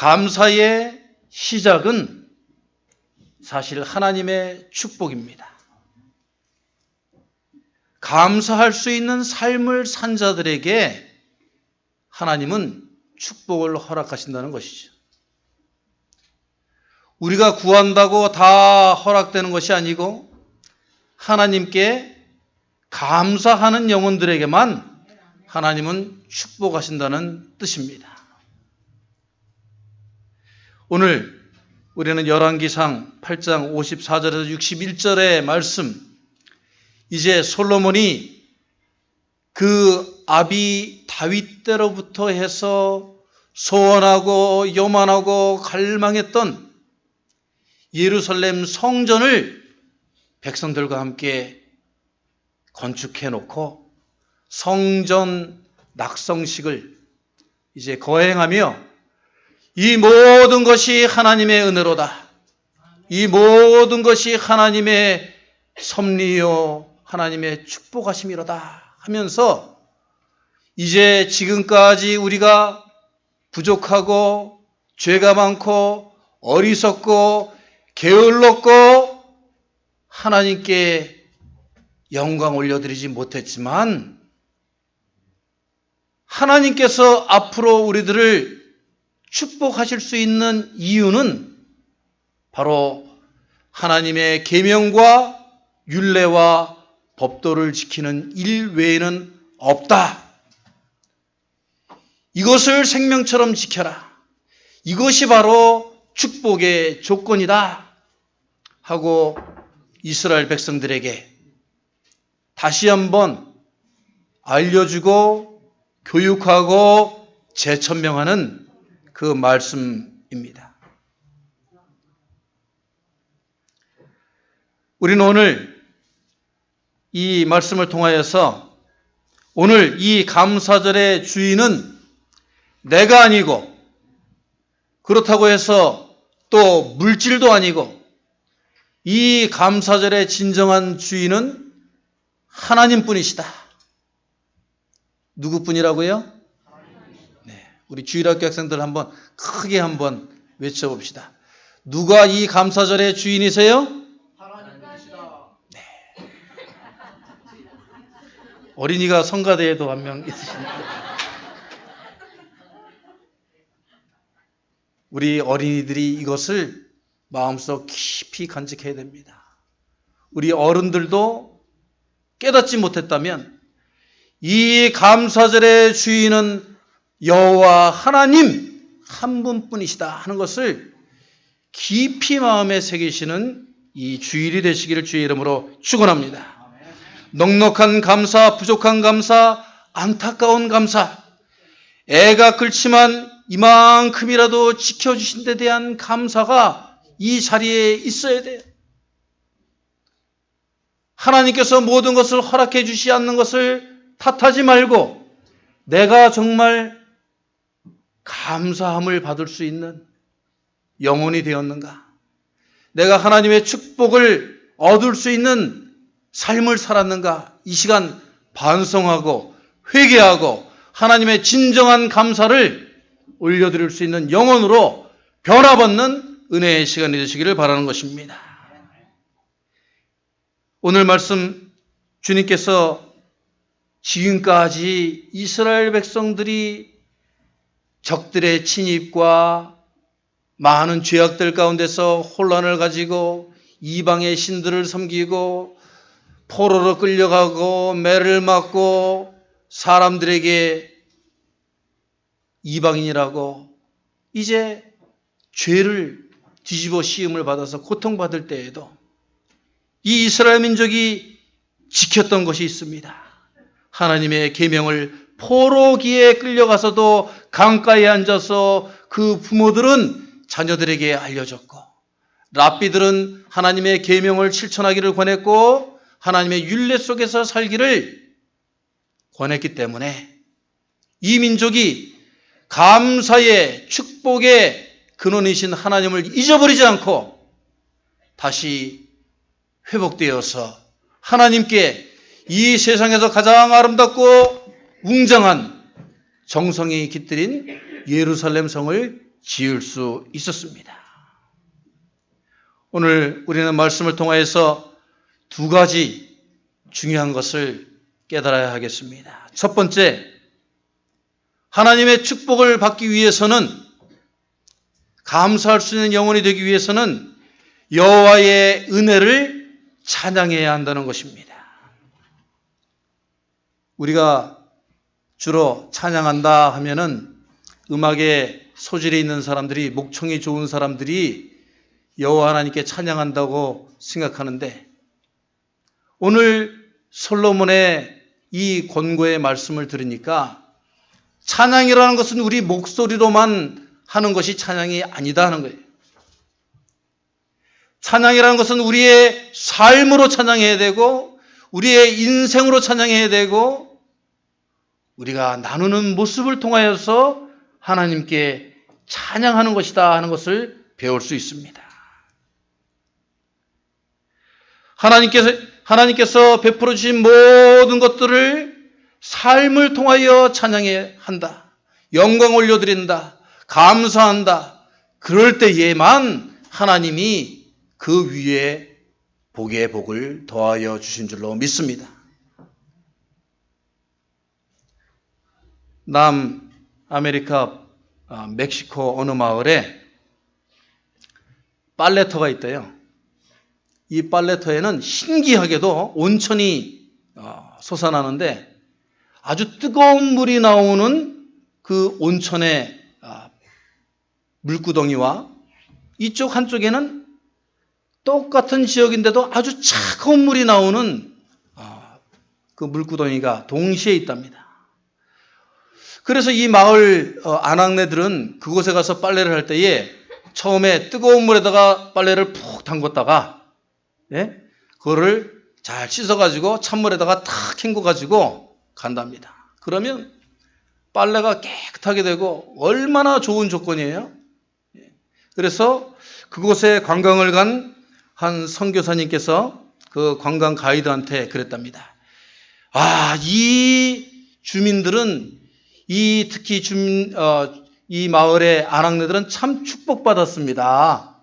감사의 시작은 사실 하나님의 축복입니다. 감사할 수 있는 삶을 산 자들에게 하나님은 축복을 허락하신다는 것이죠. 우리가 구한다고 다 허락되는 것이 아니고 하나님께 감사하는 영혼들에게만 하나님은 축복하신다는 뜻입니다. 오늘 우리는 열왕기상 8장 54절에서 61절의 말씀, 이제 솔로몬이 그 아비 다윗 때로부터 해서 소원하고 요만하고 갈망했던 예루살렘 성전을 백성들과 함께 건축해 놓고 성전 낙성식을 이제 거행하며 이 모든 것이 하나님의 은혜로다. 이 모든 것이 하나님의 섭리요 하나님의 축복하심이로다 하면서 이제 지금까지 우리가 부족하고 죄가 많고 어리석고 게을렀고 하나님께 영광 올려드리지 못했지만 하나님께서 앞으로 우리들을 축복하실 수 있는 이유는 바로 하나님의 계명과 율례와 법도를 지키는 일 외에는 없다. 이것을 생명처럼 지켜라. 이것이 바로 축복의 조건이다. 하고 이스라엘 백성들에게 다시 한번 알려주고 교육하고 재천명하는 그 말씀입니다. 우리는 오늘 이 말씀을 통하여서 오늘 이 감사절의 주인은 내가 아니고 그렇다고 해서 또 물질도 아니고 이 감사절의 진정한 주인은 하나님뿐이시다. 누구뿐이라고요? 네, 우리 주일학교 학생들 한번 크게 한번 외쳐봅시다. 누가 이 감사절의 주인이세요? 네. 어린이가 성가대에도 한 명 있으십니다. 우리 어린이들이 이것을 마음속 깊이 간직해야 됩니다. 우리 어른들도 깨닫지 못했다면 이 감사절의 주인은 여호와 하나님 한 분뿐이시다 하는 것을 깊이 마음에 새기시는 이 주일이 되시기를 주의 이름으로 축원합니다. 넉넉한 감사, 부족한 감사, 안타까운 감사, 애가 끓지만 이만큼이라도 지켜주신 데 대한 감사가 이 자리에 있어야 돼요. 하나님께서 모든 것을 허락해 주시지 않는 것을 탓하지 말고 내가 정말 감사함을 받을 수 있는 영혼이 되었는가? 내가 하나님의 축복을 얻을 수 있는 삶을 살았는가? 이 시간 반성하고 회개하고 하나님의 진정한 감사를 올려드릴 수 있는 영혼으로 변화받는 은혜의 시간이 되시기를 바라는 것입니다. 오늘 말씀 주님께서 지금까지 이스라엘 백성들이 적들의 침입과 많은 죄악들 가운데서 혼란을 가지고 이방의 신들을 섬기고 포로로 끌려가고 매를 맞고 사람들에게 이방인이라고 이제 죄를 뒤집어 씌움을 받아서 고통받을 때에도 이 이스라엘 민족이 지켰던 것이 있습니다. 하나님의 계명을 포로기에 끌려가서도 강가에 앉아서 그 부모들은 자녀들에게 알려줬고 랍비들은 하나님의 계명을 실천하기를 권했고 하나님의 율례 속에서 살기를 권했기 때문에 이 민족이 감사의 축복의 근원이신 하나님을 잊어버리지 않고 다시 회복되어서 하나님께 이 세상에서 가장 아름답고 웅장한 정성이 깃들인 예루살렘 성을 지을 수 있었습니다. 오늘 우리는 말씀을 통하여서 두 가지 중요한 것을 깨달아야 하겠습니다. 첫 번째, 하나님의 축복을 받기 위해서는, 감사할 수 있는 영혼이 되기 위해서는 여호와의 은혜를 찬양해야 한다는 것입니다. 우리가 주로 찬양한다 하면은 음악에 소질이 있는 사람들이, 목청이 좋은 사람들이 여호와 하나님께 찬양한다고 생각하는데, 오늘 솔로몬의 이 권고의 말씀을 들으니까 찬양이라는 것은 우리 목소리로만 하는 것이 찬양이 아니다 하는 거예요. 찬양이라는 것은 우리의 삶으로 찬양해야 되고, 우리의 인생으로 찬양해야 되고, 우리가 나누는 모습을 통하여서 하나님께 찬양하는 것이다 하는 것을 배울 수 있습니다. 하나님께서 베풀어 주신 모든 것들을 삶을 통하여 찬양해야 한다. 영광 올려드린다. 감사한다. 그럴 때에만 하나님이 그 위에 복의 복을 더하여 주신 줄로 믿습니다. 남아메리카 멕시코 어느 마을에 빨래터가 있대요. 이 빨래터에는 신기하게도 온천이 솟아나는데 아주 뜨거운 물이 나오는 그 온천의 물구덩이와 이쪽 한쪽에는 똑같은 지역인데도 아주 차가운 물이 나오는 그 물구덩이가 동시에 있답니다. 그래서 이 마을 아낙네들은 그곳에 가서 빨래를 할 때에 처음에 뜨거운 물에다가 빨래를 푹 담궜다가 그거를 잘 씻어가지고 찬물에다가 탁 헹궈가지고 간답니다. 그러면 빨래가 깨끗하게 되고 얼마나 좋은 조건이에요. 그래서 그곳에 관광을 간 한 선교사님께서 그 관광 가이드한테 그랬답니다. 이 주민들은 특히 이 마을의 아낙네들은 참 축복받았습니다.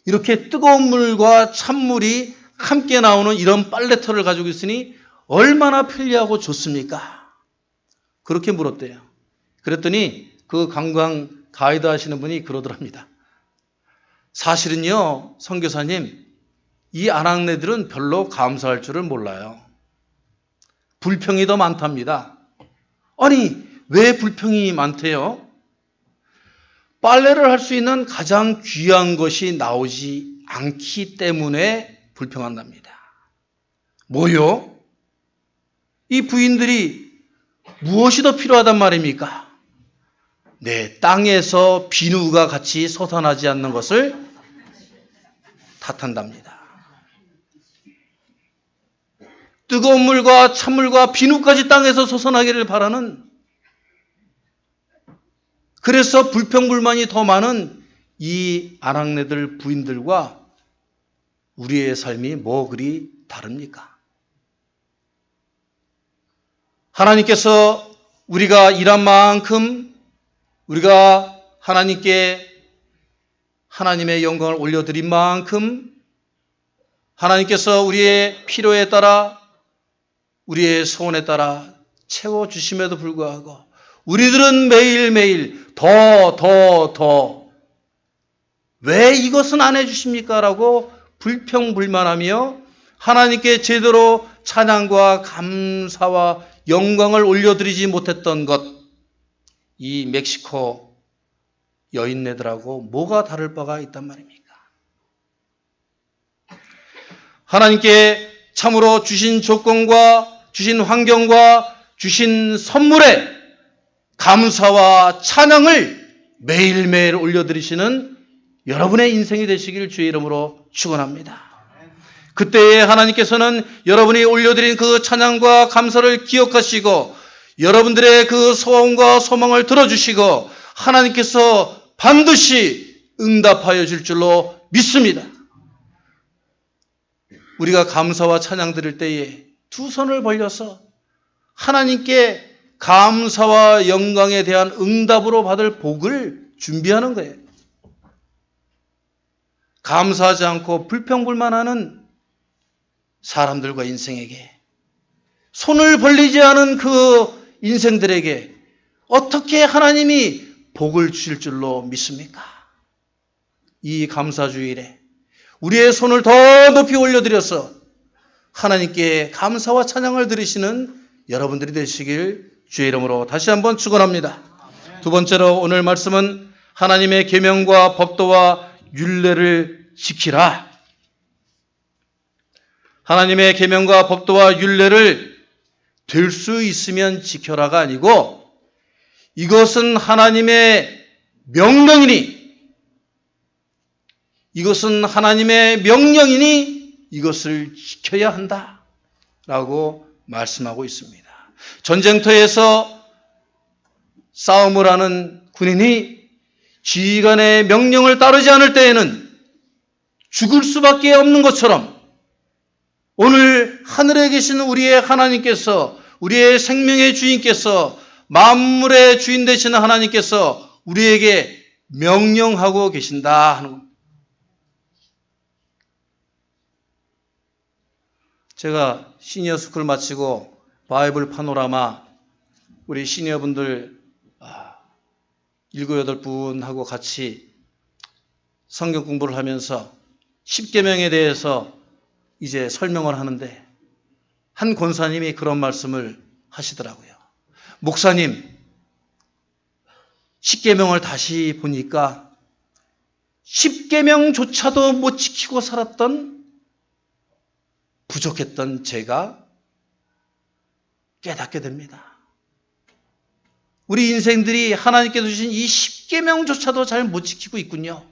이렇게 뜨거운 물과 찬물이 함께 나오는 이런 빨래터를 가지고 있으니 얼마나 편리하고 좋습니까? 그렇게 물었대요. 그랬더니 그 관광 가이드 하시는 분이 그러더랍니다. 사실은요, 선교사님, 이 아낙네들은 별로 감사할 줄을 몰라요. 불평이 더 많답니다. 아니, 왜 불평이 많대요? 빨래를 할 수 있는 가장 귀한 것이 나오지 않기 때문에 불평한답니다. 뭐요? 이 부인들이 무엇이 더 필요하단 말입니까? 네, 땅에서 비누가 같이 솟아나지 않는 것을 탓한답니다. 뜨거운 물과 찬물과 비누까지 땅에서 솟아나기를 바라는, 그래서 불평불만이 더 많은 이 아낙네들 부인들과 우리의 삶이 뭐 그리 다릅니까? 하나님께서 우리가 일한 만큼 우리가 하나님께 하나님의 영광을 올려드린 만큼 하나님께서 우리의 필요에 따라 우리의 소원에 따라 채워주심에도 불구하고 우리들은 매일매일 더 왜 이것은 안 해주십니까? 라고 불평불만하며 하나님께 제대로 찬양과 감사와 영광을 올려드리지 못했던 것, 이 멕시코 여인네들하고 뭐가 다를 바가 있단 말입니까? 하나님께 참으로 주신 조건과 주신 환경과 주신 선물에 감사와 찬양을 매일매일 올려드리시는 여러분의 인생이 되시길 주의 이름으로 축원합니다. 그때에 하나님께서는 여러분이 올려드린 그 찬양과 감사를 기억하시고 여러분들의 그 소원과 소망을 들어주시고 하나님께서 반드시 응답하여 줄 줄로 믿습니다. 우리가 감사와 찬양 드릴 때에 두 손을 벌려서 하나님께 감사와 영광에 대한 응답으로 받을 복을 준비하는 거예요. 감사하지 않고 불평불만하는 사람들과 인생에게, 손을 벌리지 않은 그 인생들에게 어떻게 하나님이 복을 주실 줄로 믿습니까? 이 감사주일에 우리의 손을 더 높이 올려드려서 하나님께 감사와 찬양을 드리시는 여러분들이 되시길 주의 이름으로 다시 한번 축원합니다. 두 번째로 오늘 말씀은 하나님의 계명과 법도와 율례를 지키라. 하나님의 계명과 법도와 율례를 될 수 있으면 지켜라가 아니고 이것은 하나님의 명령이니, 이것은 하나님의 명령이니 이것을 지켜야 한다라고 말씀하고 있습니다. 전쟁터에서 싸움을 하는 군인이 지휘관의 명령을 따르지 않을 때에는 죽을 수밖에 없는 것처럼 오늘 하늘에 계신 우리의 하나님께서, 우리의 생명의 주인께서, 만물의 주인 되시는 하나님께서 우리에게 명령하고 계신다 하는 겁니다. 제가 시니어 스쿨 마치고 바이블 파노라마 우리 시니어분들 7, 8분하고 같이 성경 공부를 하면서 10계명에 대해서 이제 설명을 하는데 한 권사님이 그런 말씀을 하시더라고요. 목사님, 10계명을 다시 보니까 10계명조차도 못 지키고 살았던 부족했던 제가 깨닫게 됩니다. 우리 인생들이 하나님께서 주신 이 10계명조차도 잘 못 지키고 있군요.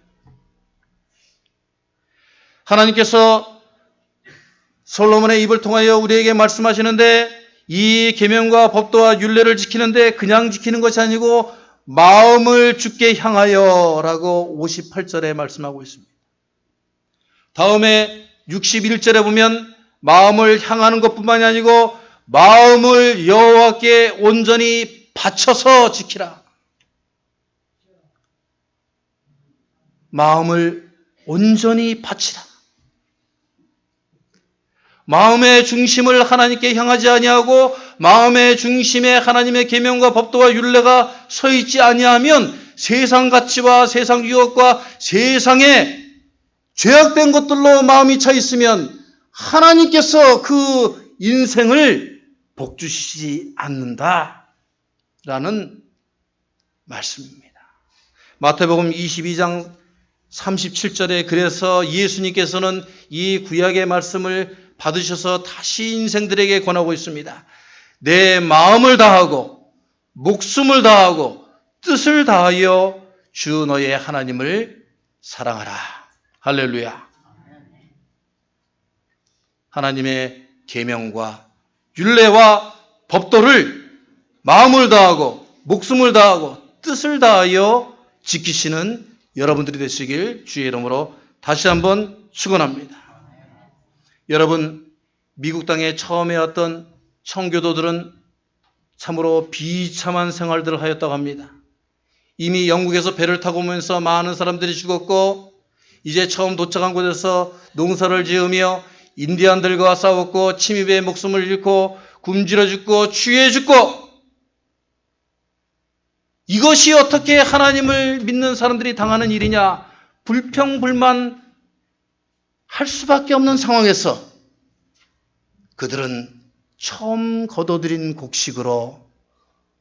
하나님께서 솔로몬의 입을 통하여 우리에게 말씀하시는데 이 계명과 법도와 율례를 지키는데 그냥 지키는 것이 아니고 마음을 주께 향하여라고 58절에 말씀하고 있습니다. 다음에 61절에 보면 마음을 향하는 것뿐만이 아니고 마음을 여호와께 온전히 바쳐서 지키라. 마음을 온전히 바치라. 마음의 중심을 하나님께 향하지 아니하고 마음의 중심에 하나님의 계명과 법도와 율례가 서 있지 아니하면 세상 가치와 세상 유혹과 세상에 죄악된 것들로 마음이 차 있으면 하나님께서 그 인생을 복 주시지 않는다라는 말씀입니다. 마태복음 22장 37절에 그래서 예수님께서는 이 구약의 말씀을 받으셔서 다시 인생들에게 권하고 있습니다. 내 마음을 다하고 목숨을 다하고 뜻을 다하여 주 너의 하나님을 사랑하라. 할렐루야. 하나님의 계명과 율례와 법도를 마음을 다하고 목숨을 다하고 뜻을 다하여 지키시는 여러분들이 되시길 주의 이름으로 다시 한번 축원합니다. 여러분, 미국 땅에 처음에 왔던 청교도들은 참으로 비참한 생활들을 하였다고 합니다. 이미 영국에서 배를 타고 오면서 많은 사람들이 죽었고 이제 처음 도착한 곳에서 농사를 지으며 인디안들과 싸웠고 침입에 목숨을 잃고 굶주려 죽고 취해 죽고 이것이 어떻게 하나님을 믿는 사람들이 당하는 일이냐, 불평불만 할 수밖에 없는 상황에서 그들은 처음 거둬들인 곡식으로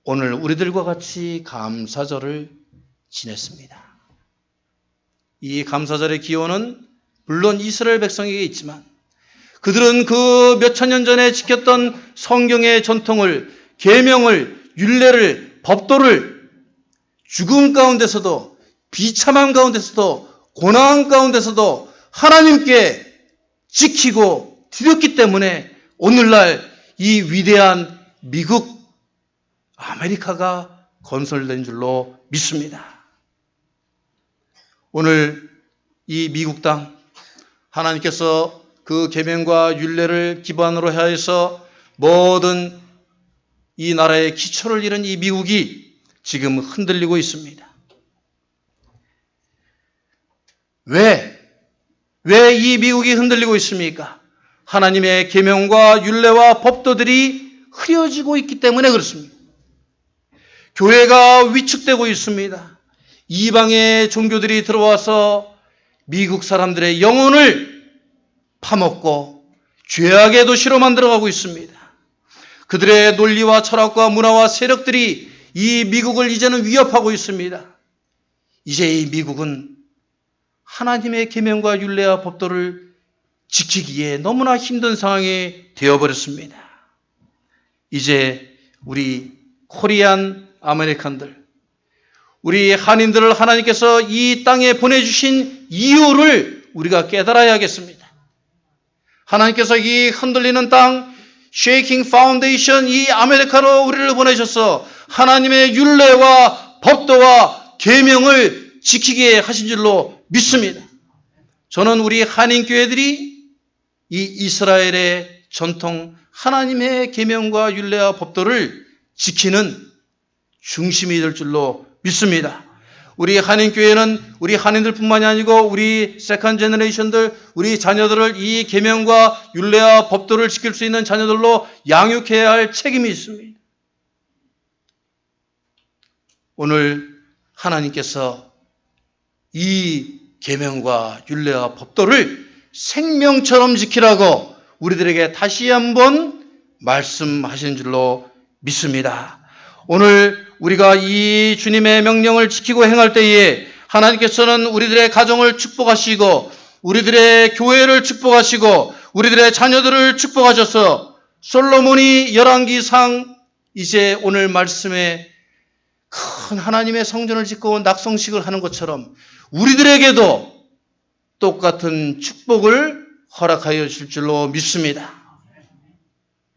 오늘 우리들과 같이 감사절을 지냈습니다. 이 감사절의 기원은 물론 이스라엘 백성에게 있지만 그들은 그 몇천 년 전에 지켰던 성경의 전통을, 계명을, 율례를, 법도를 죽음 가운데서도 비참함 가운데서도 고난 가운데서도 하나님께 지키고 드렸기 때문에 오늘날 이 위대한 미국, 아메리카가 건설된 줄로 믿습니다. 오늘 이 미국 땅 하나님께서 그 계명과 율례를 기반으로 해서 모든 이 나라의 기초를 잃은 이 미국이 지금 흔들리고 있습니다. 왜 이 미국이 흔들리고 있습니까? 하나님의 계명과 율례와 법도들이 흐려지고 있기 때문에 그렇습니다. 교회가 위축되고 있습니다. 이방의 종교들이 들어와서 미국 사람들의 영혼을 파먹고 죄악의 도시로 만들어가고 있습니다. 그들의 논리와 철학과 문화와 세력들이 이 미국을 이제는 위협하고 있습니다. 이제 이 미국은 하나님의 계명과 율례와 법도를 지키기에 너무나 힘든 상황이 되어버렸습니다. 이제 우리 코리안 아메리칸들, 우리 한인들을 하나님께서 이 땅에 보내주신 이유를 우리가 깨달아야겠습니다. 하나님께서 이 흔들리는 땅, 쉐이킹 파운데이션 이 아메리카로 우리를 보내셔서 하나님의 율례와 법도와 계명을 지키게 하신 줄로 믿습니다. 저는 우리 한인교회들이 이 이스라엘의 전통 하나님의 계명과 율례와 법도를 지키는 중심이 될 줄로 믿습니다. 우리 한인교회는 우리 한인들뿐만이 아니고 우리 세컨 제너레이션들, 우리 자녀들을 이 계명과 율례와 법도를 지킬 수 있는 자녀들로 양육해야 할 책임이 있습니다. 오늘 하나님께서 이 계명과 율례와 법도를 생명처럼 지키라고 우리들에게 다시 한번 말씀하신 줄로 믿습니다. 오늘 우리가 이 주님의 명령을 지키고 행할 때에 하나님께서는 우리들의 가정을 축복하시고 우리들의 교회를 축복하시고 우리들의 자녀들을 축복하셔서 솔로몬이 열왕기상 이제 오늘 말씀에 큰 하나님의 성전을 짓고 낙성식을 하는 것처럼 우리들에게도 똑같은 축복을 허락하여 주실 줄로 믿습니다.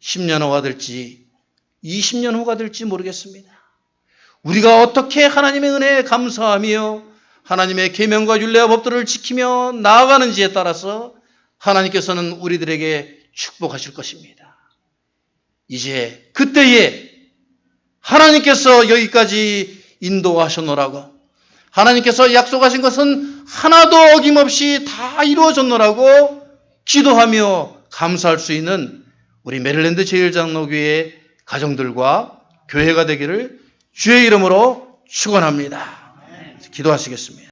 10년 후가 될지 20년 후가 될지 모르겠습니다. 우리가 어떻게 하나님의 은혜에 감사하며 하나님의 계명과 율례와 법도를 지키며 나아가는지에 따라서 하나님께서는 우리들에게 축복하실 것입니다. 이제 그때에 하나님께서 여기까지 인도하셨노라고, 하나님께서 약속하신 것은 하나도 어김없이 다 이루어졌노라고 기도하며 감사할 수 있는 우리 메릴랜드 제일장로교회 가정들과 교회가 되기를 주의 이름으로 축원합니다. 기도하시겠습니다.